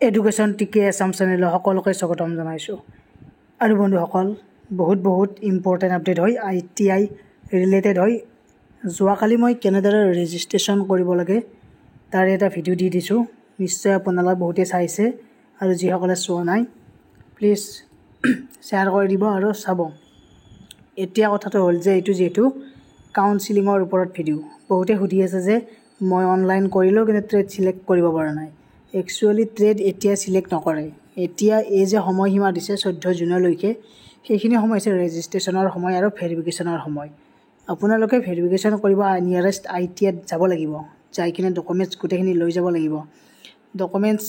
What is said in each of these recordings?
Education টিকে আছাম চেনেলৰ সকলোকে স্বাগতম জনাইছোঁ। আৰু বন্ধুসকল, বহুত ইম্পৰ্টেণ্ট আপডেট হয় ITI ৰিলেটেড হয়। যোৱাকালি মই কেনেদৰে ৰেজিষ্ট্ৰেশ্যন কৰিব লাগে তাৰ এটা ভিডিঅ' দি দিছোঁ। নিশ্চয় আপোনালোকে বহুতে চাইছে, আৰু যিসকলে চোৱা নাই প্লিজ শ্বেয়াৰ কৰি দিব আৰু চাব। এতিয়া কথাটো হ'ল যে এইটো যিহেতু কাউন্সিলিঙৰ ওপৰত ভিডিঅ', বহুতে সুধি আছে যে মই অনলাইন কৰিলোঁ কিন্তু ট্ৰেড চিলেক্ট কৰিব পৰা নাই। একচুৱেলি ট্ৰেড এতিয়া চিলেক্ট নকৰে। এতিয়া এই যে সময়সীমা দিছে 14 জুনলৈকে, সেইখিনি সময় হৈছে ৰেজিষ্ট্ৰেশ্যনৰ সময় আৰু ভেৰিফিকেশ্যনৰ সময়। আপোনালোকে ভেৰিফিকেশ্যন কৰিব নিয়াৰেষ্ট ITIত যাব লাগিব, যাই কিনে ডকুমেণ্টছ গোটেইখিনি লৈ যাব লাগিব। ডকুমেণ্টছ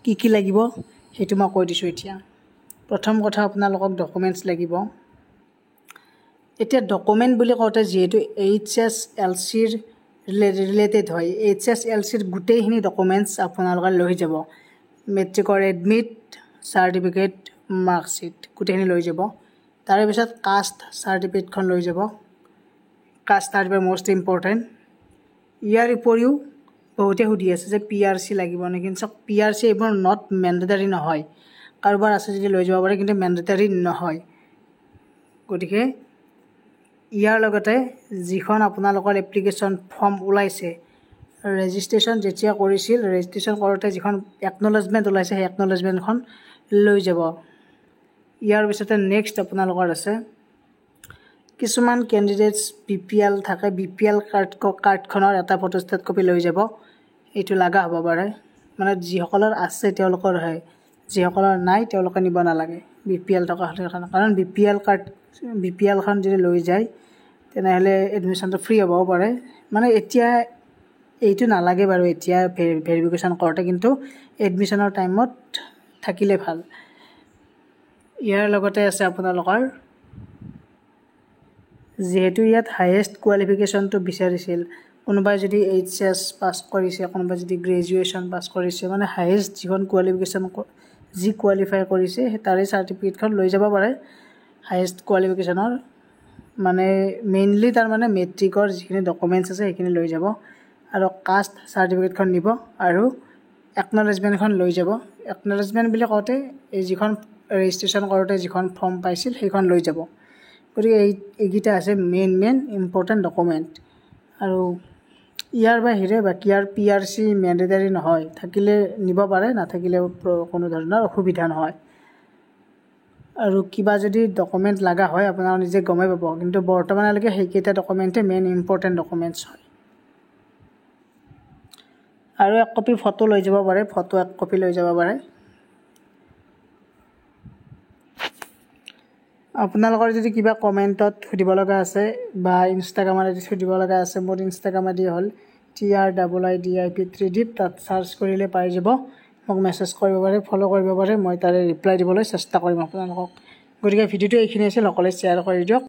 কি লাগিব সেইটো মই কৈ দিছোঁ। এতিয়া প্ৰথম কথা, আপোনালোকক ডকুমেণ্টছ লাগিব। এতিয়া ডকুমেণ্ট বুলি কওঁতে যিহেতু HSLCৰ ৰিলেটেড হয়, HSLCৰ গোটেইখিনি ডকুমেণ্টছ আপোনালোকে লৈ যাব। মেট্ৰিকৰ এডমিট, চাৰ্টিফিকেট, মাৰ্কশ্বিট গোটেইখিনি লৈ যাব। তাৰে পিছত কাষ্ট চাৰ্টিফিকেটখন লৈ যাব। Caste certificate most important. ইয়াৰ উপৰিও বহুতে সুধি আছে যে PRC লাগিব নেকি। চাওক, PRC এইবোৰ নট মেণ্ডেটাৰী নহয়। কাৰোবাৰ আছে যদি লৈ যাব পাৰে, কিন্তু মেণ্ডেটাৰী নহয়। গতিকে ইয়াৰ লগতে যিখন আপোনালোকৰ এপ্লিকেশ্যন ফৰ্ম ওলাইছে, ৰেজিষ্ট্ৰেশ্যন যেতিয়া কৰিছিল, ৰেজিষ্ট্ৰেশ্যন কৰোঁতে যিখন একনলেজমেণ্ট ওলাইছে, সেই একনলেজমেণ্টখন লৈ যাব। ইয়াৰ পিছতে নেক্সট আপোনালোকৰ আছে কিছুমান কেণ্ডিডেটছ BPL থাকে। BPL কাৰ্ডখনৰ এটা ফটোষ্টেট কপি লৈ যাব। এইটো লগা হ'ব পাৰে, মানে যিসকলৰ আছে তেওঁলোকৰহে, যিসকলৰ নাই তেওঁলোকে নিব নালাগে BPL থকা। কাৰণ BPLখন যদি লৈ যায় তেনেহ'লে এডমিশ্যনটো ফ্ৰী হ'বও পাৰে। মানে এতিয়া এইটো নালাগে বাৰু এতিয়া ভেৰিফিকেশ্যন কৰোঁতে, কিন্তু এডমিশ্যনৰ টাইমত থাকিলে ভাল। ইয়াৰ লগতে আছে আপোনালোকৰ, যিহেতু ইয়াত হায়েষ্ট কোৱালিফিকেশ্যনটো বিচাৰিছিল, কোনোবাই যদি HS পাছ কৰিছে, কোনোবাই যদি গ্ৰেজুৱেশ্যন পাছ কৰিছে, মানে হায়েষ্ট যিখন কোৱালিফিকেশ্যন যি কোৱালিফাই কৰিছে তাৰে চাৰ্টিফিকেটখন লৈ যাব পাৰে হায়েষ্ট কোৱালিফিকেশ্যনৰ। মানে মেইনলি তাৰমানে মেট্ৰিকৰ যিখিনি ডকুমেণ্টছ আছে সেইখিনি লৈ যাব, আৰু কাষ্ট চাৰ্টিফিকেটখন নিব, আৰু একনলেজমেণ্টখন লৈ যাব। একনলেজমেণ্ট বুলি কওঁতে এই যিখন ৰেজিষ্ট্ৰেশ্যন কৰোঁতে যিখন ফৰ্ম পাইছিল সেইখন লৈ যাব। গতিকে এইকেইটা আছে মেইন ইম্পৰ্টেণ্ট ডকুমেণ্ট। আৰু ইয়াৰ বাহিৰে বাকী আৰু PRC মেণ্ডেটাৰী নহয়, থাকিলে নিব পাৰে, নাথাকিলেও কোনো ধৰণৰ অসুবিধা নহয়। আৰু কিবা যদি ডকুমেণ্ট লগা হয় আপোনালোকে নিজে গমেই পাব, কিন্তু বৰ্তমানলৈকে সেইকেইটা ডকুমেণ্টে মেইন ইম্পৰ্টেণ্ট ডকুমেণ্টছ হয়। আৰু এক কপি ফটো লৈ যাব পাৰে, ফটো এক কপি লৈ যাব পাৰে। আপোনালোকৰ যদি কিবা কমেণ্টত সুধিব লগা আছে বা ইনষ্টাগ্ৰামত যদি সুধিব লগা আছে, মোৰ ইনষ্টাগ্ৰাম আইডি হ'ল TRIDIP3DIP, তাত চাৰ্চ কৰিলে পাই যাব। মোক মেছেজ কৰিব পাৰে, ফ'ল' কৰিব পাৰে, মই তাৰে ৰিপ্লাই দিবলৈ চেষ্টা কৰিম আপোনালোকক। গতিকে ভিডিঅ'টো এইখিনি আছিল, সকলোৱে শ্বেয়াৰ কৰি দিয়ক।